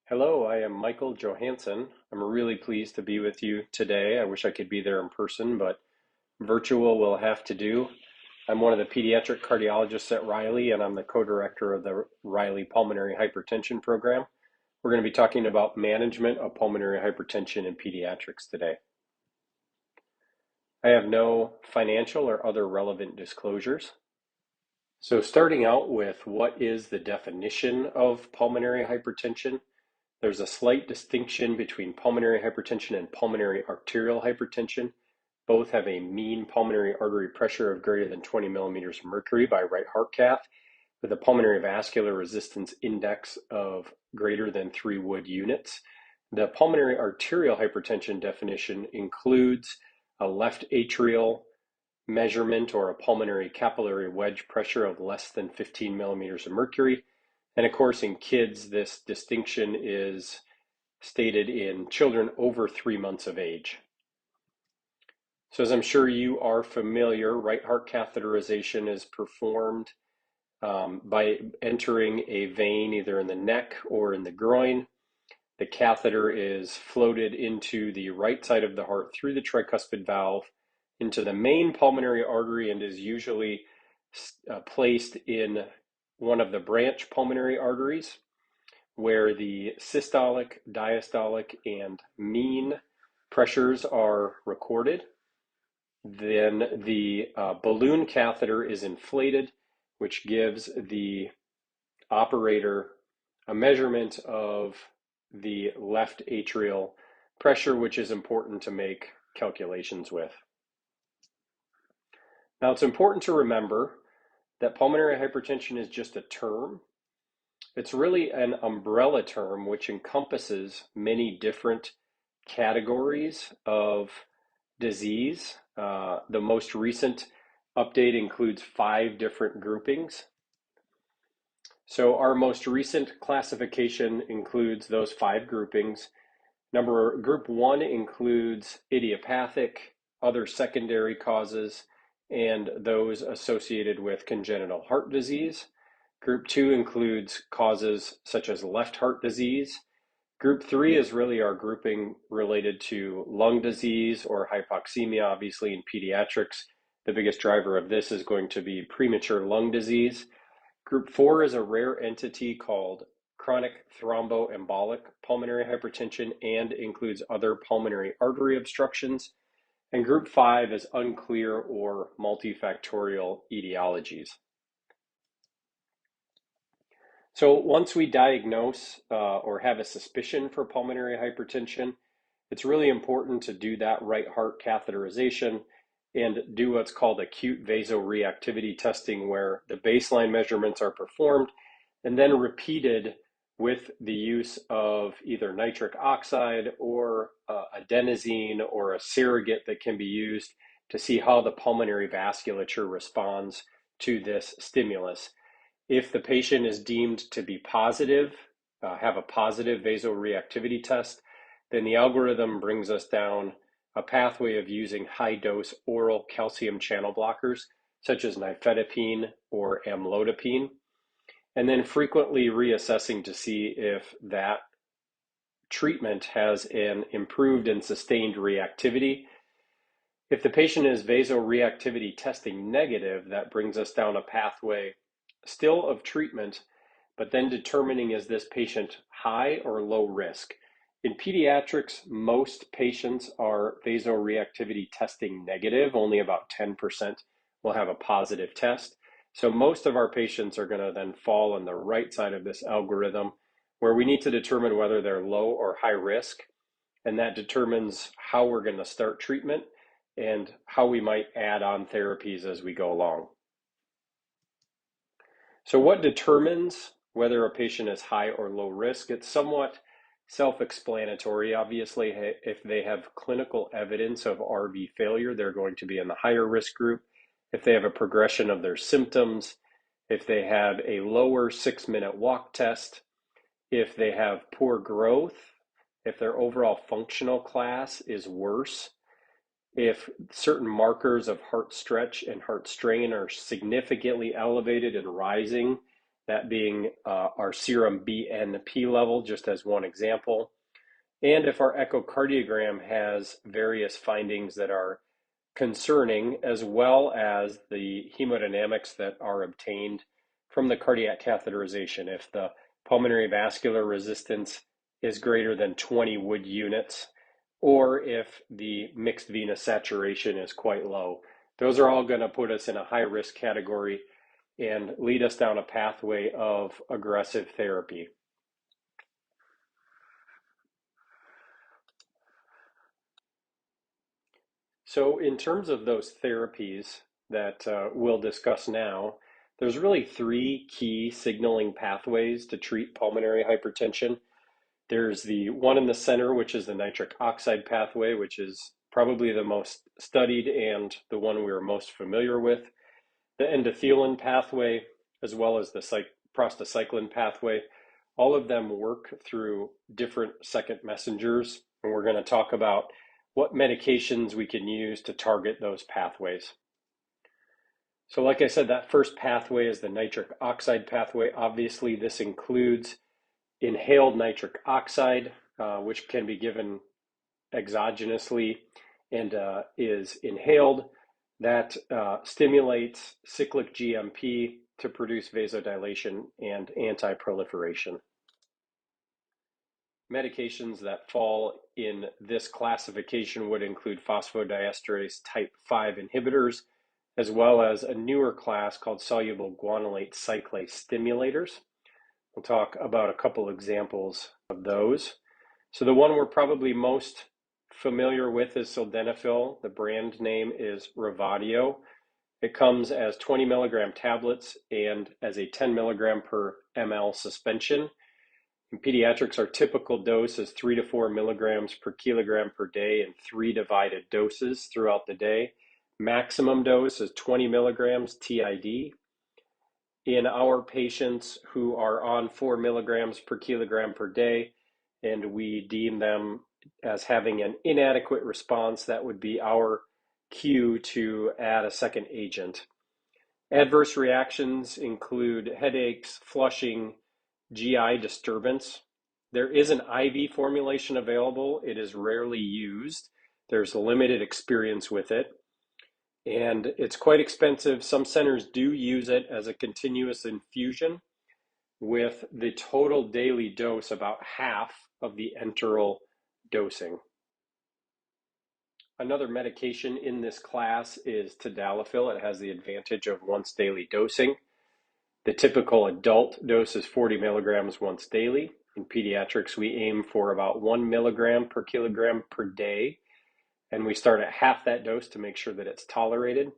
Hello, I am Michael Johansen. I'm really pleased to be with you today. I wish I could be there in person, but virtual will have to do. I'm one of the pediatric cardiologists at Riley, and I'm the co-director of the Riley Pulmonary Hypertension Program. We're going to be talking about management of pulmonary hypertension in pediatrics today. I have no financial or other relevant disclosures. So starting out with what is the definition of pulmonary hypertension? There's a slight distinction between pulmonary hypertension and pulmonary arterial hypertension. Both have a mean pulmonary artery pressure of greater than 20 millimeters of mercury by right heart cath, with a pulmonary vascular resistance index of greater than 3 Wood units. The pulmonary arterial hypertension definition includes a left atrial measurement or a pulmonary capillary wedge pressure of less than 15 millimeters of mercury. And of course, in kids, this distinction is stated in children over 3 months of age. So as I'm sure you are familiar, right heart catheterization is performed by entering a vein either in the neck or in the groin. The catheter is floated into the right side of the heart through the tricuspid valve into the main pulmonary artery and is usually placed in one of the branch pulmonary arteries where the systolic, diastolic, and mean pressures are recorded. Then the balloon catheter is inflated, which gives the operator a measurement of the left atrial pressure, which is important to make calculations with. Now, it's important to remember that pulmonary hypertension is just a term. It's really an umbrella term which encompasses many different categories of disease. The most recent update includes 5 different groupings. So our most recent classification includes those 5 groupings. Group 1 includes idiopathic, other secondary causes, and those associated with congenital heart disease. Group 2 includes causes such as left heart disease. Group 3 is really our grouping related to lung disease or hypoxemia. Obviously, in pediatrics, the biggest driver of this is going to be premature lung disease. Group 4 is a rare entity called chronic thromboembolic pulmonary hypertension and includes other pulmonary artery obstructions. And Group 5 is unclear or multifactorial etiologies. So once we diagnose or have a suspicion for pulmonary hypertension, it's really important to do that right heart catheterization and do what's called acute vasoreactivity testing, where the baseline measurements are performed and then repeated with the use of either nitric oxide or adenosine or a surrogate that can be used to see how the pulmonary vasculature responds to this stimulus. If the patient is deemed to be positive, have a positive vasoreactivity test, then the algorithm brings us down a pathway of using high-dose oral calcium channel blockers, such as nifedipine or amlodipine, and then frequently reassessing to see if that treatment has an improved and sustained reactivity. If the patient is vasoreactivity testing negative, that brings us down a pathway still of treatment, but then determining, is this patient high or low risk? In pediatrics, most patients are vasoreactivity testing negative. Only about 10% will have a positive test. So most of our patients are going to then fall on the right side of this algorithm, where we need to determine whether they're low or high risk, and that determines how we're going to start treatment and how we might add on therapies as we go along. So what determines whether a patient is high or low risk? It's somewhat self-explanatory. Obviously, if they have clinical evidence of RV failure, they're going to be in the higher risk group. If they have a progression of their symptoms, if they have a lower 6-minute walk test, if they have poor growth, if their overall functional class is worse, if certain markers of heart stretch and heart strain are significantly elevated and rising that being our serum BNP level, just as one example. And if our echocardiogram has various findings that are concerning, as well as the hemodynamics that are obtained from the cardiac catheterization. If the pulmonary vascular resistance is greater than 20 Wood units, or if the mixed venous saturation is quite low, those are all going to put us in a high risk category and lead us down a pathway of aggressive therapy. So in terms of those therapies that we'll discuss now, there's really three key signaling pathways to treat pulmonary hypertension. There's the one in the center, which is the nitric oxide pathway, which is probably the most studied and the one we're most familiar with. The endothelin pathway, as well as the prostacyclin pathway, all of them work through different second messengers, and we're going to talk about what medications we can use to target those pathways. So like I said, that first pathway is the nitric oxide pathway. Obviously, this includes inhaled nitric oxide, which can be given exogenously and is inhaled. That stimulates cyclic GMP to produce vasodilation and anti-proliferation. Medications that fall in this classification would include phosphodiesterase type 5 inhibitors, as well as a newer class called soluble guanylate cyclase stimulators. We'll talk about a couple examples of those. So the one we're probably most familiar with is Sildenafil. The brand name is Revatio. It comes as 20 milligram tablets and as a 10 milligram per ml suspension. In pediatrics, our typical dose is 3 to 4 milligrams per kilogram per day in 3 divided doses throughout the day. Maximum dose is 20 milligrams TID. In our patients who are on 4 milligrams per kilogram per day, and we deem them as having an inadequate response, that would be our cue to add a second agent. Adverse reactions include headaches, flushing, GI disturbance. There is an IV formulation available. It is rarely used. There's limited experience with it, and it's quite expensive. Some centers do use it as a continuous infusion, with the total daily dose about half of the enteral dosing. Another medication in this class is Todalophil. It has the advantage of once daily dosing. The typical adult dose is 40 milligrams once daily. In pediatrics, we aim for about 1 milligram per kilogram per day, and we start at half that dose to make sure that it's tolerated.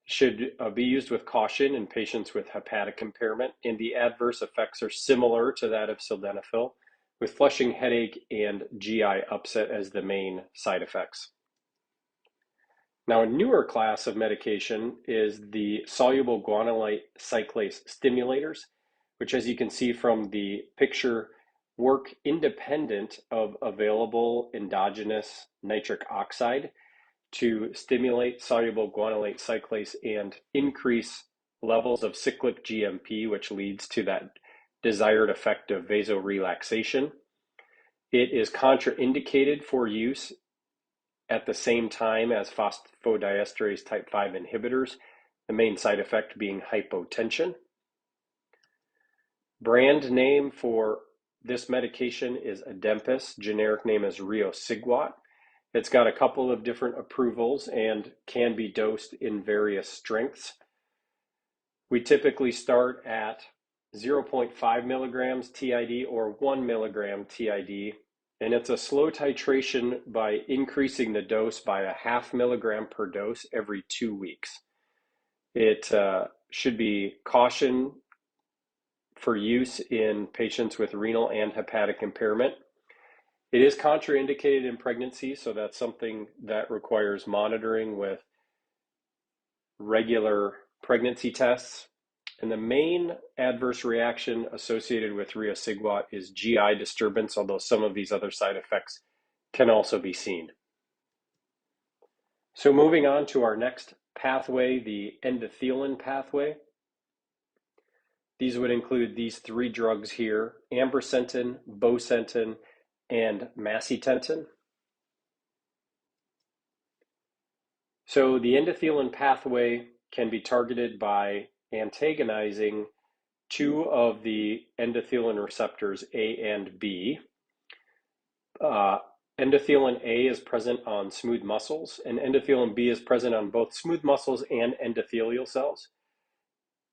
Should be used with caution in patients with hepatic impairment, and the adverse effects are similar to that of Sildenafil, with flushing, headache, and GI upset as the main side effects. Now, a newer class of medication is the soluble guanylate cyclase stimulators, which, as you can see from the picture, work independent of available endogenous nitric oxide to stimulate soluble guanylate cyclase and increase levels of cyclic GMP, which leads to that desired effect of vasorelaxation. It is contraindicated for use at the same time as phosphodiesterase type 5 inhibitors, the main side effect being hypotension. Brand name for this medication is Adempas, generic name is riociguat. It's got a couple of different approvals and can be dosed in various strengths. We typically start at 0.5 milligrams TID or 1 milligram TID, and it's a slow titration by increasing the dose by a half milligram per dose every 2 weeks. It should be cautioned for use in patients with renal and hepatic impairment. It is contraindicated in pregnancy, so that's something that requires monitoring with regular pregnancy tests. And the main adverse reaction associated with riociguat is GI disturbance, although some of these other side effects can also be seen. So moving on to our next pathway, the endothelin pathway. These would include these three drugs here: ambrisentan, bosentan, and macitentan. So the endothelin pathway can be targeted by antagonizing two of the endothelin receptors, A and B. Endothelin A is present on smooth muscles, and endothelin B is present on both smooth muscles and endothelial cells.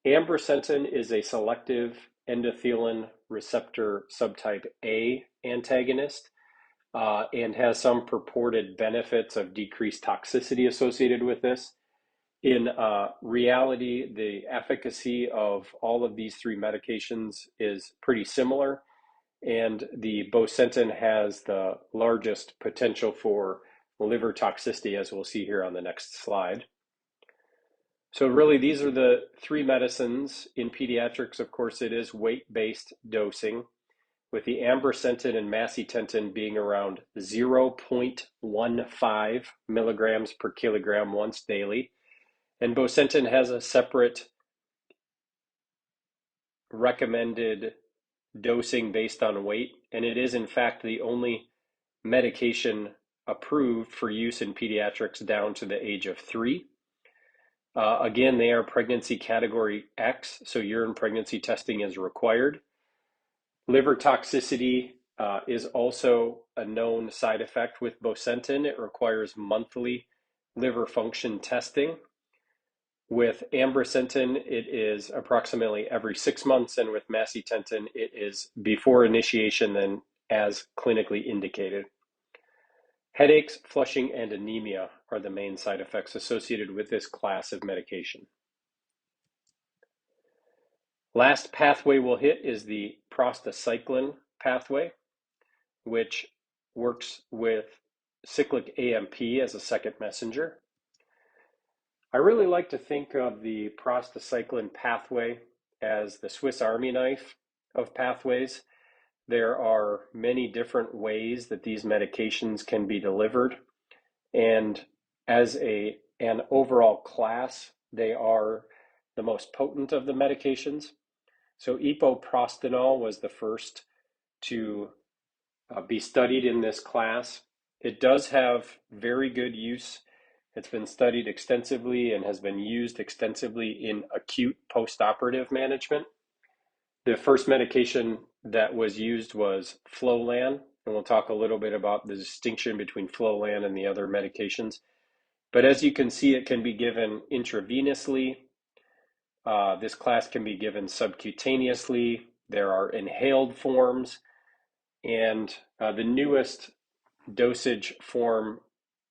Ambrisentan is a selective endothelin receptor subtype A antagonist and has some purported benefits of decreased toxicity associated with this. In reality, the efficacy of all of these three medications is pretty similar, and the bosentan has the largest potential for liver toxicity, as we'll see here on the next slide. So really, these are the three medicines. In pediatrics, of course, it is weight-based dosing, with the ambrisentan and macitentan being around 0.15 milligrams per kilogram once daily. And bosentan has a separate recommended dosing based on weight, and it is in fact the only medication approved for use in pediatrics down to the age of 3. Again, they are pregnancy category X, so urine pregnancy testing is required. Liver toxicity is also a known side effect with bosentan. It requires monthly liver function testing. With ambrisentan, it is approximately every 6 months, and with macitentan, it is before initiation then as clinically indicated. Headaches, flushing, and anemia are the main side effects associated with this class of medication. Last pathway we'll hit is the prostacyclin pathway, which works with cyclic AMP as a second messenger. I really like to think of the prostacyclin pathway as the Swiss Army knife of pathways. There are many different ways that these medications can be delivered, and as an overall class, they are the most potent of the medications. So epoprostinol was the first to be studied in this class. It does have very good use. It's been studied extensively and has been used extensively in acute postoperative management. The first medication that was used was Flolan, and we'll talk a little bit about the distinction between Flolan and the other medications. But as you can see, it can be given intravenously. This class can be given subcutaneously. There are inhaled forms, and the newest dosage form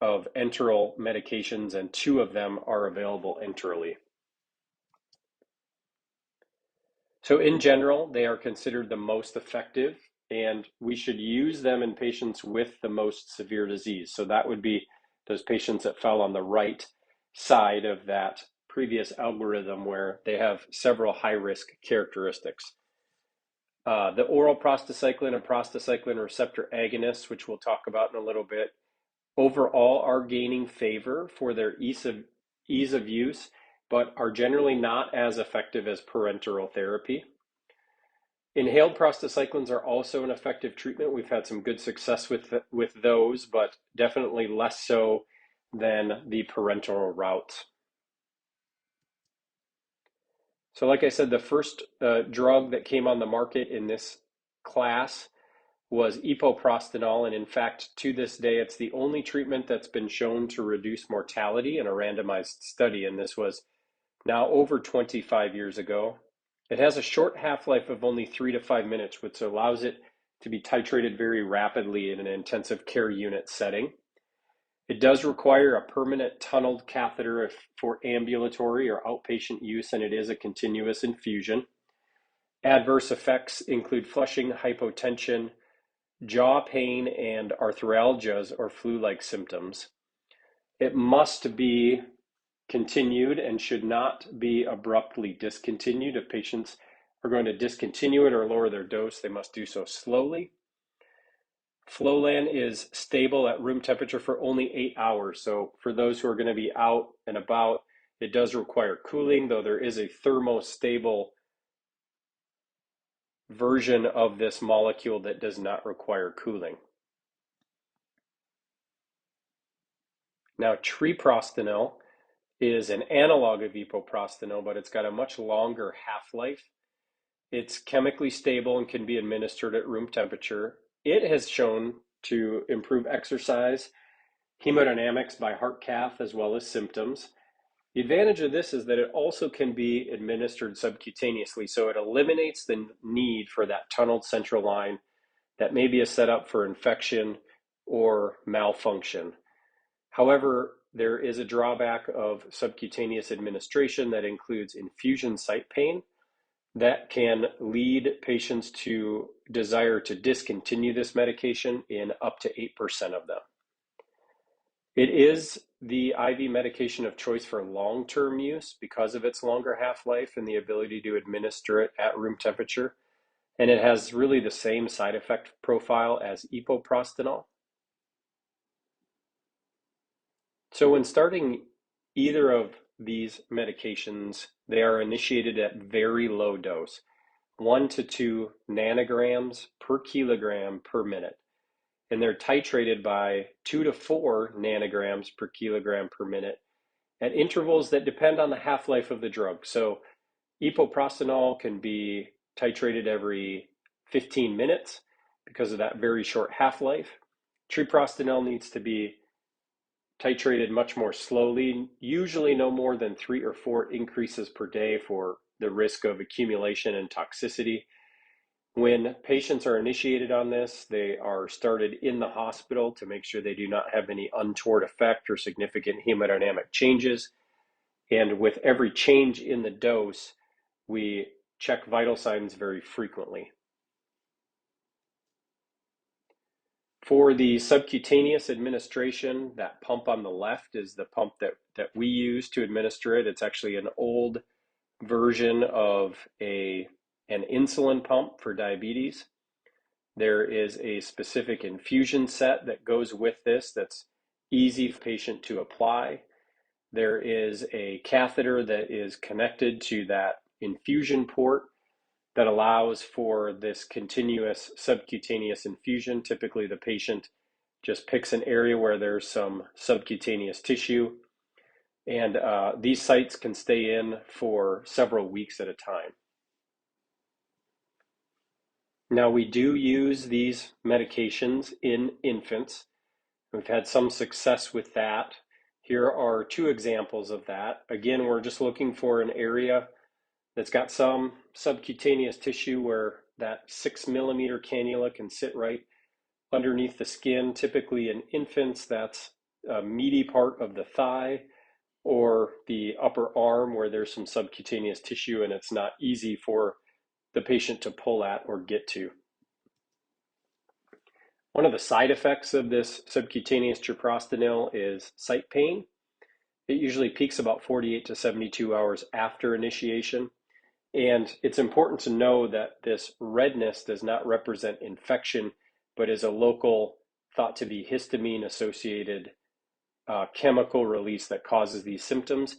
of enteral medications, and 2 of them are available enterally. So in general, they are considered the most effective, and we should use them in patients with the most severe disease. So that would be those patients that fell on the right side of that previous algorithm where they have several high-risk characteristics. The oral prostacyclin and prostacyclin receptor agonists, which we'll talk about in a little bit, overall are gaining favor for their ease of use, but are generally not as effective as parenteral therapy. Inhaled prostacyclins are also an effective treatment. We've had some good success with those, but definitely less so than the parenteral routes. So like I said, the first drug that came on the market in this class was epoprostinol, and in fact, to this day, it's the only treatment that's been shown to reduce mortality in a randomized study, and this was now over 25 years ago. It has a short half-life of only 3 to 5 minutes, which allows it to be titrated very rapidly in an intensive care unit setting. It does require a permanent tunneled catheter for ambulatory or outpatient use, and it is a continuous infusion. Adverse effects include flushing, hypotension, jaw pain, and arthralgias or flu-like symptoms. It must be continued and should not be abruptly discontinued. If patients are going to discontinue it or lower their dose, they must do so slowly. Flolan is stable at room temperature for only 8 hours. So for those who are going to be out and about, it does require cooling, though there is a thermostable version of this molecule that does not require cooling. Now, treprostinil is an analog of epoprostinol, but it's got a much longer half-life. It's chemically stable and can be administered at room temperature. It has shown to improve exercise, hemodynamics by heart cath, as well as symptoms. The advantage of this is that it also can be administered subcutaneously, so it eliminates the need for that tunneled central line that may be a setup for infection or malfunction. However, there is a drawback of subcutaneous administration that includes infusion site pain that can lead patients to desire to discontinue this medication in up to 8% of them. It is the IV medication of choice for long-term use because of its longer half-life and the ability to administer it at room temperature. And it has really the same side effect profile as epoprostinol. So when starting either of these medications, they are initiated at very low dose, 1 to 2 nanograms per kilogram per minute. And they're titrated by 2 to 4 nanograms per kilogram per minute at intervals that depend on the half-life of the drug. So epoprostinol can be titrated every 15 minutes because of that very short half-life. Treprostinil needs to be titrated much more slowly, usually no more than 3 or 4 increases per day for the risk of accumulation and toxicity. When patients are initiated on this, they are started in the hospital to make sure they do not have any untoward effect or significant hemodynamic changes. And with every change in the dose, we check vital signs very frequently. For the subcutaneous administration, that pump on the left is the pump that we use to administer it. It's actually an old version of an insulin pump for diabetes. There is a specific infusion set that goes with this that's easy for the patient to apply. There is a catheter that is connected to that infusion port that allows for this continuous subcutaneous infusion. Typically, the patient just picks an area where there's some subcutaneous tissue, and these sites can stay in for several weeks at a time. Now, we do use these medications in infants. We've had some success with that. Here are 2 examples of that. Again, we're just looking for an area that's got some subcutaneous tissue where that 6-millimeter cannula can sit right underneath the skin. Typically in infants, that's a meaty part of the thigh or the upper arm where there's some subcutaneous tissue and it's not easy for the patient to pull at or get to. One of the side effects of this subcutaneous treprostinil is site pain. It usually peaks about 48 to 72 hours after initiation. And it's important to know that this redness does not represent infection, but is a local, thought to be histamine-associated chemical release that causes these symptoms.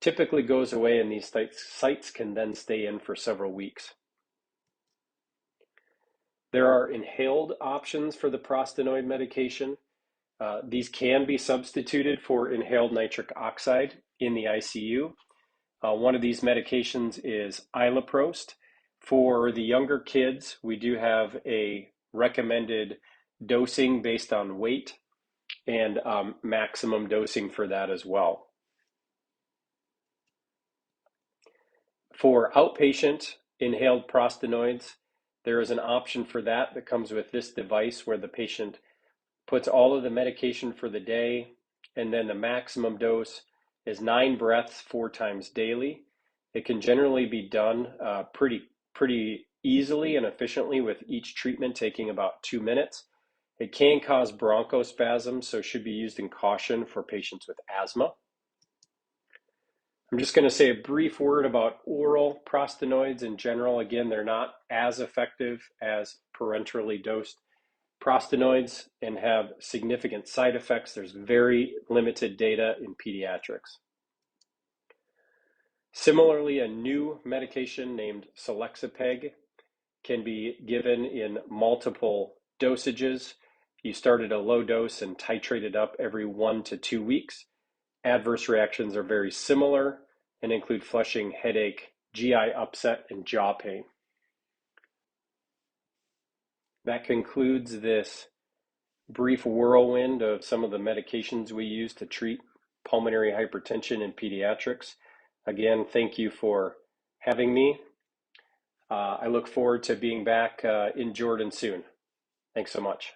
Typically goes away, and these sites can then stay in for several weeks. There are inhaled options for the prostenoid medication. These can be substituted for inhaled nitric oxide in the ICU. One of these medications is iloprost. For the younger kids, we do have a recommended dosing based on weight and maximum dosing for that as well. For outpatient inhaled prostenoids, there is an option for that comes with this device where the patient puts all of the medication for the day, and then the maximum dose is 9 breaths 4 times daily. It can generally be done pretty easily and efficiently, with each treatment taking about 2 minutes. It can cause bronchospasms, so should be used in caution for patients with asthma. I'm just going to say a brief word about oral prostenoids in general. Again, they're not as effective as parenterally dosed prostenoids and have significant side effects. There's very limited data in pediatrics. Similarly, a new medication named celexa can be given in multiple dosages. You start at a low dose and titrate it up every 1 to 2 weeks. Adverse reactions are very similar and include flushing, headache, GI upset, and jaw pain. That concludes this brief whirlwind of some of the medications we use to treat pulmonary hypertension in pediatrics. Again, thank you for having me. I look forward to being back in Jordan soon. Thanks so much.